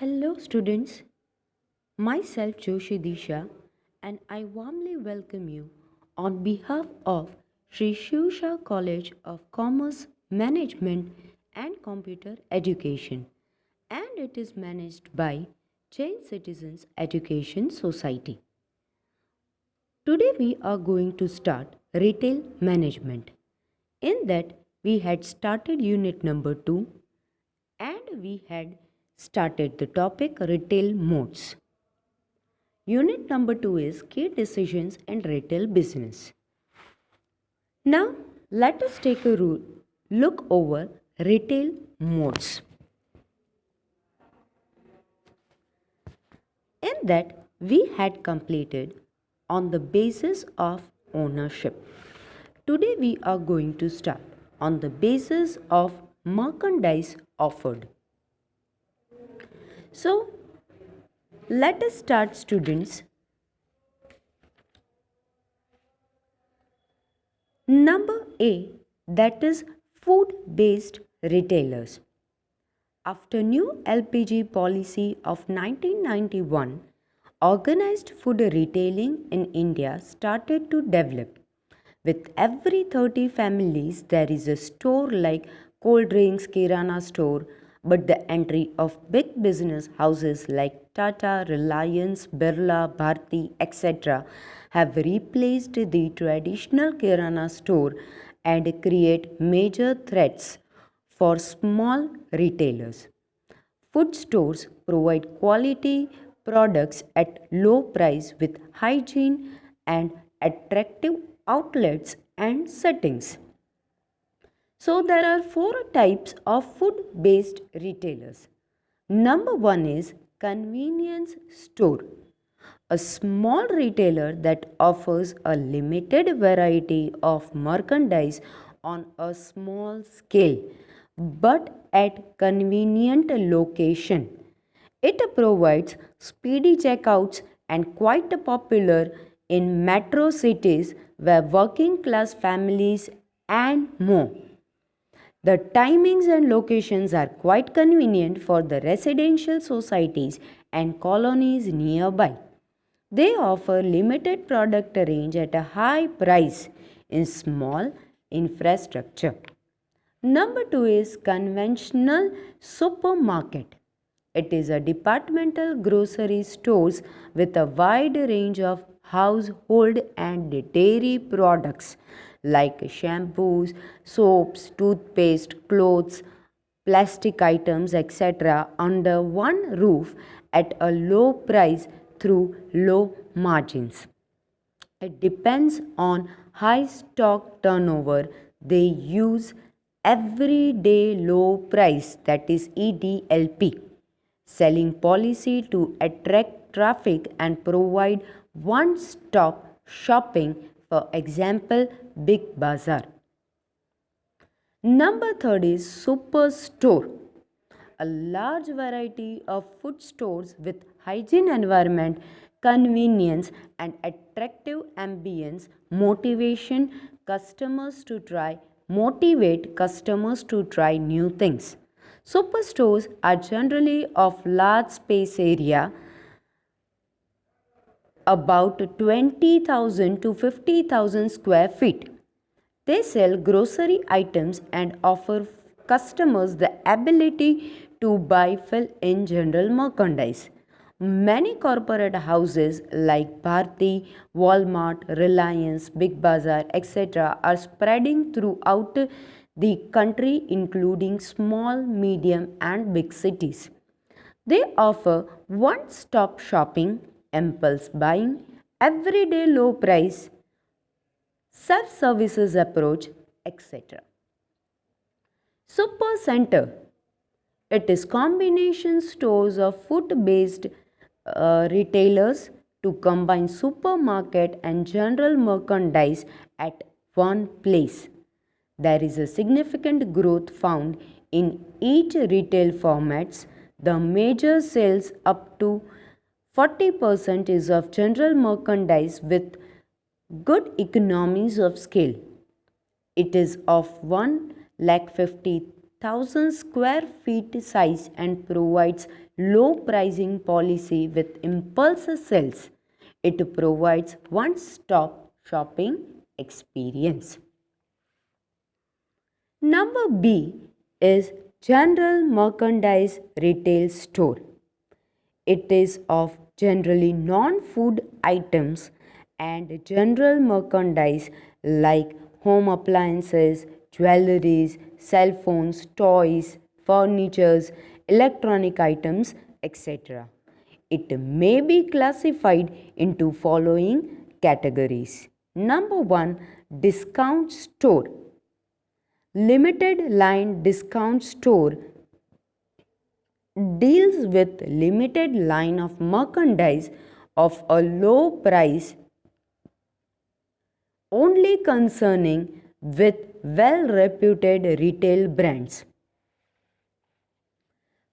Hello, students. Myself Joshi Disha, and I warmly welcome you on behalf of Sri Shivsha College of Commerce, Management and Computer Education, and it is managed by Jain Citizens Education Society. Today we are going to start retail management. In that, we had started unit number 2 and we had started the topic retail modes. Unit number 2 is key decisions and retail business. Now, let us take a look over retail modes. In that, we had completed on the basis of ownership. Today, we are going to start on the basis of merchandise offered. So, let us start, students. Number A, that is food based retailers. After new LPG policy of 1991, organized food retailing in India started to develop. With every 30 families, there is a store like cold drinks, Kirana store, but the entry of big business houses like Tata, Reliance, Birla, Bharti, etc. have replaced the traditional Kirana store and create major threats for small retailers. Food stores provide quality products at low price with hygiene and attractive outlets and settings. So there are four types of food based retailers. Number 1 is convenience store, a small retailer that offers a limited variety of merchandise on a small scale but at convenient location. It provides speedy checkouts and quite popular in metro cities where working class families and more. The timings and locations are quite convenient for the residential societies and colonies nearby. They offer limited product range at a high price in small infrastructure. Number 2 is conventional supermarket. It is a departmental grocery stores with a wide range of household and dairy products like shampoos, soaps, toothpaste, clothes, plastic items, etc. under one roof at a low price through low margins. It depends on high stock turnover. They use everyday low price, that is EDLP, selling policy to attract traffic and provide one stop shopping, for example, Big Bazaar. Number 3 is superstore, a large variety of food stores with hygiene environment, convenience and attractive ambience motivate customers to try new things. Superstores are generally of large space area, about 20,000 to 50,000 square feet. They sell grocery items and offer customers the ability to buy fill in general merchandise. Many corporate houses like Bharti, Walmart, Reliance, Big Bazaar, etc. are spreading throughout the country, including small, medium, and big cities. They offer one stop shopping, impulse buying, everyday low price, self services approach, etc. Super Center. It is combination stores of food based retailers to combine supermarket and general merchandise at one place. There is a significant growth found in each retail formats. The major sales up to 40% is of general merchandise with good economies of scale. It is of 1,50,000 1,000 square feet size and provides low pricing policy with impulse sales. It provides one-stop shopping experience. Number B is general merchandise retail store. It is of generally non-food items and general merchandise like home appliances, jewelries, cell phones, toys, furnitures, electronic items, etc. It may be classified into following categories. Number 1, discount store. Limited line discount store deals with limited line of merchandise of a low price only concerning with well reputed retail brands.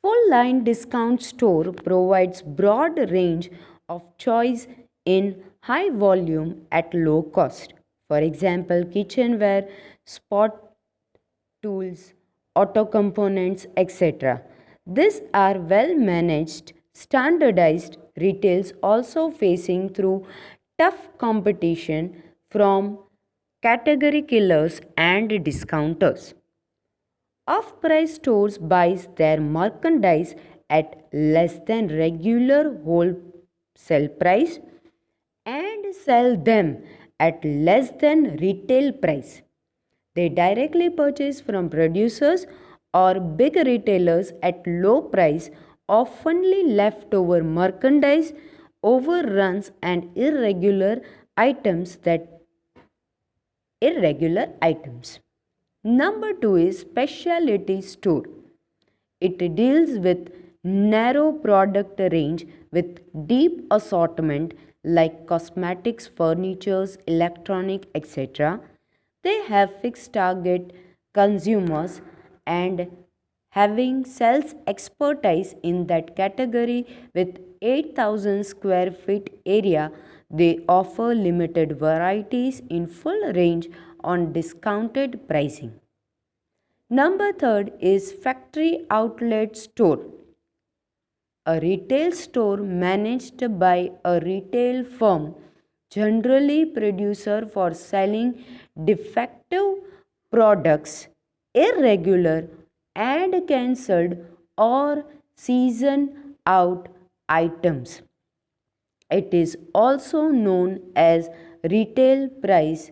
Full line discount store provides broad range of choice in high volume at low cost. For example, kitchenware, sport tools, auto components, etc. These are well managed, standardized retails also facing through tough competition from category killers and discounters. Off-price stores buys their merchandise at less than regular wholesale price and sell them at less than retail price. They directly purchase from producers or big retailers at low price, oftenly leftover merchandise, overruns and irregular items. Number 2 is specialty store. It deals with narrow product range with deep assortment like cosmetics, furnitures, electronic, etc. They have fixed target consumers and having sales expertise in that category with 8,000 square feet area, they offer limited varieties in full range on discounted pricing. Number 3 is factory outlet store. A retail store managed by a retail firm, generally producer for selling defective products, irregular and cancelled or season out items. It is also known as retail price.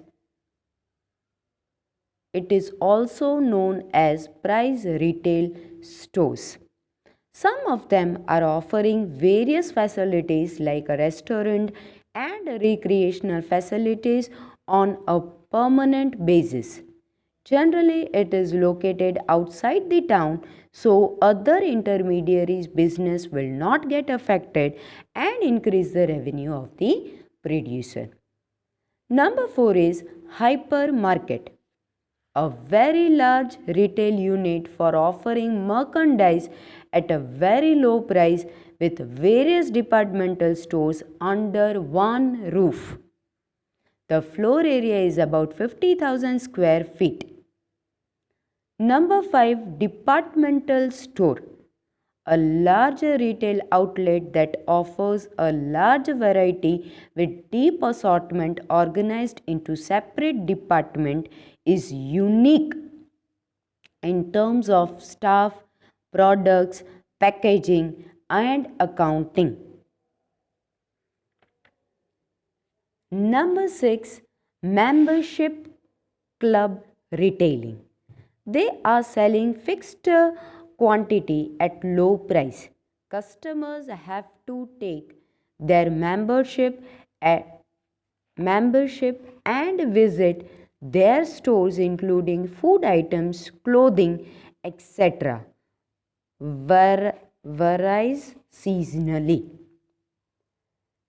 It is also known as price retail stores. Some of them are offering various facilities like a restaurant and recreational facilities on a permanent basis. Generally, it is located outside the town, so other intermediaries' business will not get affected and increase the revenue of the producer. Number 4 is hypermarket, a very large retail unit for offering merchandise at a very low price with various departmental stores under one roof. The floor area is about 50,000 square feet. Number 5, departmental store, a large retail outlet that offers a large variety with deep assortment organized into separate department, is unique in terms of staff, products, packaging and accounting. Number 6, membership club retailing. They are selling fixed quantity at low price. Customers have to take their membership and visit their stores including food items, clothing, etc. Varies seasonally.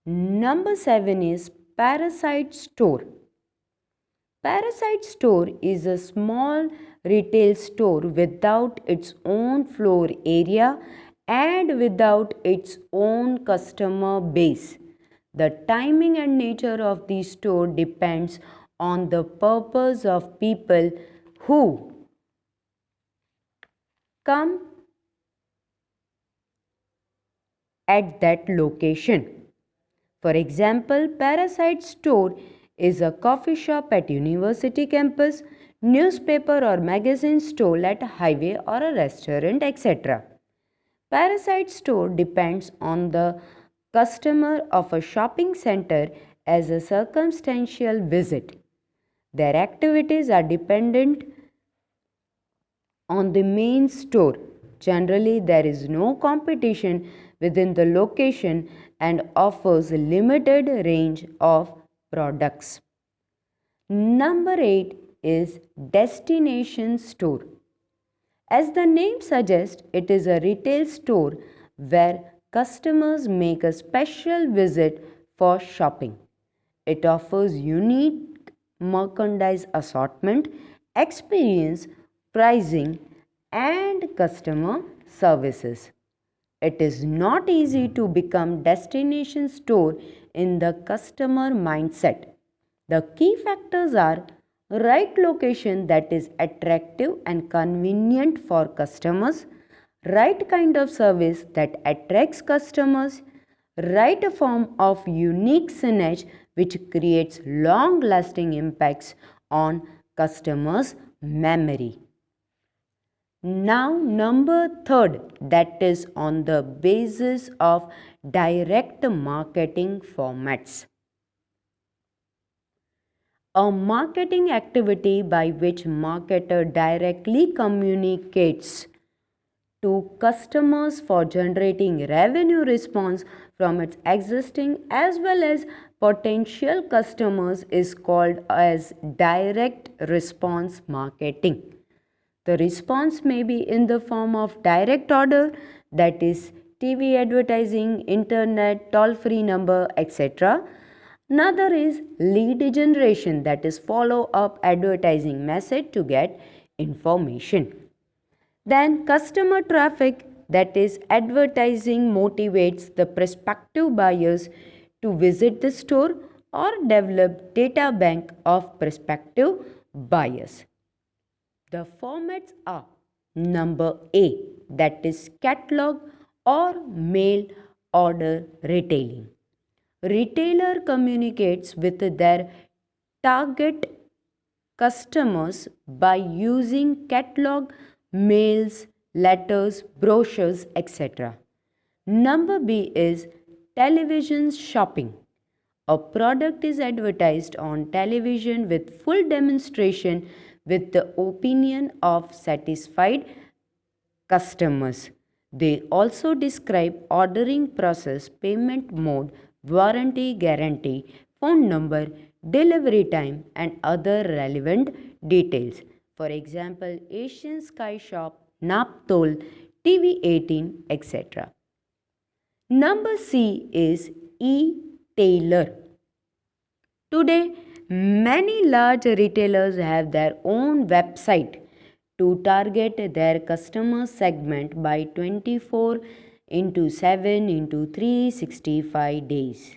Number 7 is parasite store. Parasite store is a small retail store without its own floor area and without its own customer base. The timing and nature of the store depends on the purpose of people who come at that location. For example, Parasite Store is a coffee shop at university campus, newspaper or magazine stall at a highway or a restaurant, etc. Parasite Store depends on the customer of a shopping center as a circumstantial visit. Their activities are dependent on the main store. Generally, there is no competition within the location and offers a limited range of products. Number 8 is destination store. As the name suggests, it is a retail store where customers make a special visit for shopping. It offers unique merchandise assortment, experience, pricing, and customer services. It is not easy to become destination store in the customer mindset. The key factors are right location that is attractive and convenient for customers, right kind of service that attracts customers, right form of unique signage which creates long lasting impacts on customers' memory. Now, number third, that is on the basis of direct marketing formats. A marketing activity by which marketer directly communicates to customers for generating revenue response from its existing as well as potential customers is called as direct response marketing. The response may be in the form of direct order, that is TV advertising, internet, toll-free number, etc. Another is lead generation, that is follow up advertising message to get information. Then customer traffic, that is advertising motivates the prospective buyers to visit the store or develop data bank of prospective buyers. The formats are number A, that is catalog or mail order retailing. Retailer communicates with their target customers by using catalog, mails, letters, brochures, etc. Number B is television shopping. A product is advertised on television with full demonstration with the opinion of satisfied customers. They also describe ordering process, payment mode, warranty guarantee, phone number, delivery time, and other relevant details. For example, Asian Sky Shop, Naptol, TV18, etc. Number C is e-tailer. Today, many large retailers have their own website to target their customer segment by 24 into 7 into 365 days.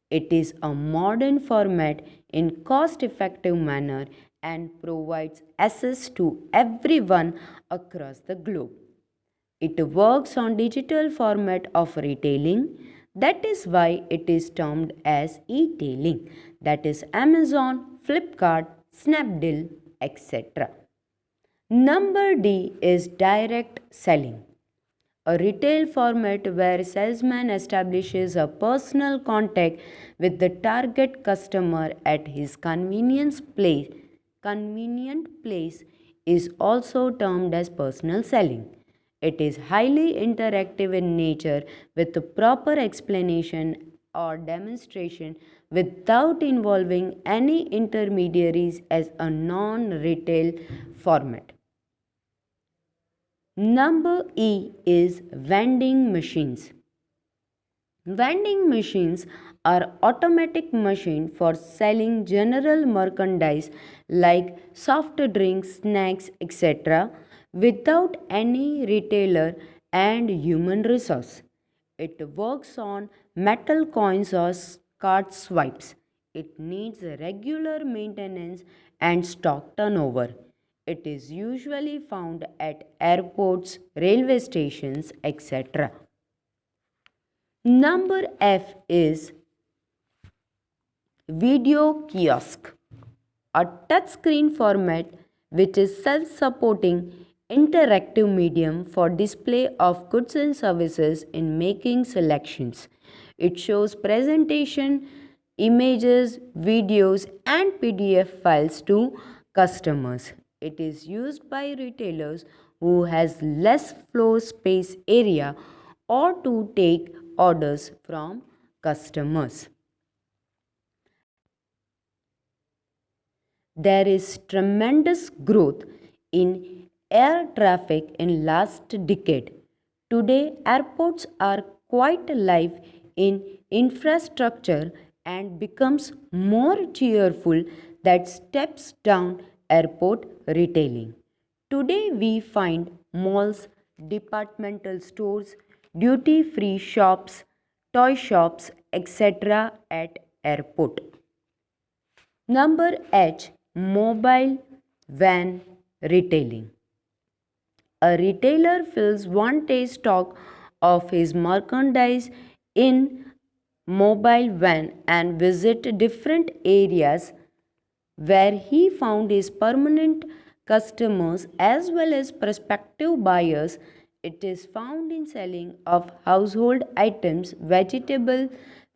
It is a modern format in cost effective manner and provides access to everyone across the globe. It works on digital format of retailing. That is why it is termed as e-tailing. That is Amazon, Flipkart, Snapdeal, etc. Number D is direct selling. A retail format where salesman establishes a personal contact with the target customer at his convenient place is also termed as personal selling. It is highly interactive in nature with a proper explanation or demonstration without involving any intermediaries as a non-retail format. Number E is vending machines. Vending machines are automatic machines for selling general merchandise like soft drinks, snacks, etc. without any retailer and human resource. It works on metal coins or card swipes. It needs regular maintenance and stock turnover. It is usually found at airports, railway stations, etc. Number F is video kiosk, a touchscreen format which is self-supporting interactive medium for display of goods and services in making selections. It shows presentation, images, videos and PDF files to customers. It is used by retailers who has less floor space area or to take orders from customers. There is tremendous growth in air traffic in last decade. Today airports are quite alive in infrastructure and becomes more cheerful that steps down airport retailing. Today we find malls, departmental stores, duty free shops, toy shops, etc. at airport. Number H, mobile van retailing. A retailer fills one day's stock of his merchandise in mobile van and visit different areas where he found his permanent customers as well as prospective buyers. It is found in selling of household items, vegetable,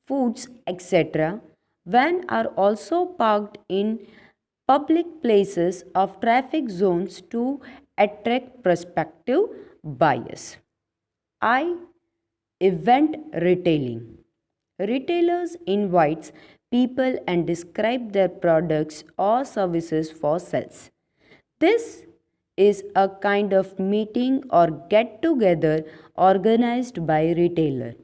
foods, etc. Vans are also parked in public places of traffic zones to attract prospective buyers. I. Event retailing. Retailers invites people and describe their products or services for sales. This is a kind of meeting or get together organized by retailer.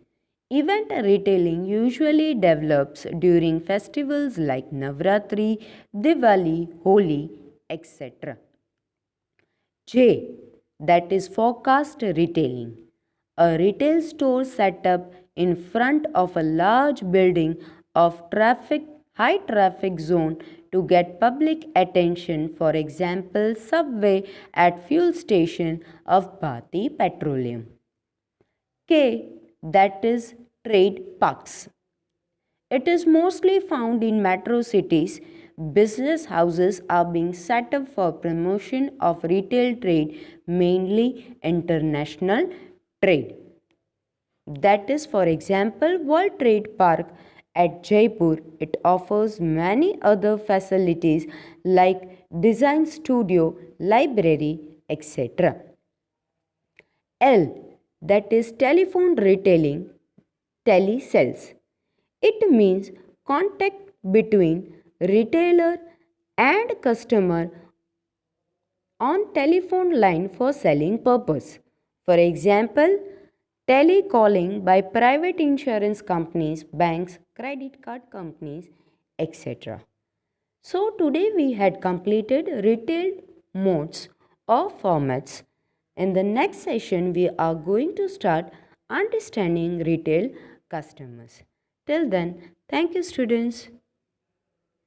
Event retailing usually develops during festivals like Navratri, Diwali, Holi, etc. J. That is forecast retailing. A retail store set up in front of a large building of high traffic zone to get public attention, for example subway at fuel station of Bharti Petroleum. K. That is trade parks. It is mostly found in metro cities. Business houses are being set up for promotion of retail trade, mainly international trade. That is, for example, World Trade Park at Jaipur. It offers many other facilities like design studio, library, etc. L. That is telephone retailing, telesales. It means contact between retailer and customer on telephone line for selling purpose. For example, telecalling by private insurance companies, banks, credit card companies, etc. So today we had completed retail modes or formats. In the next session we are going to start understanding retail customers. Till then, thank you students.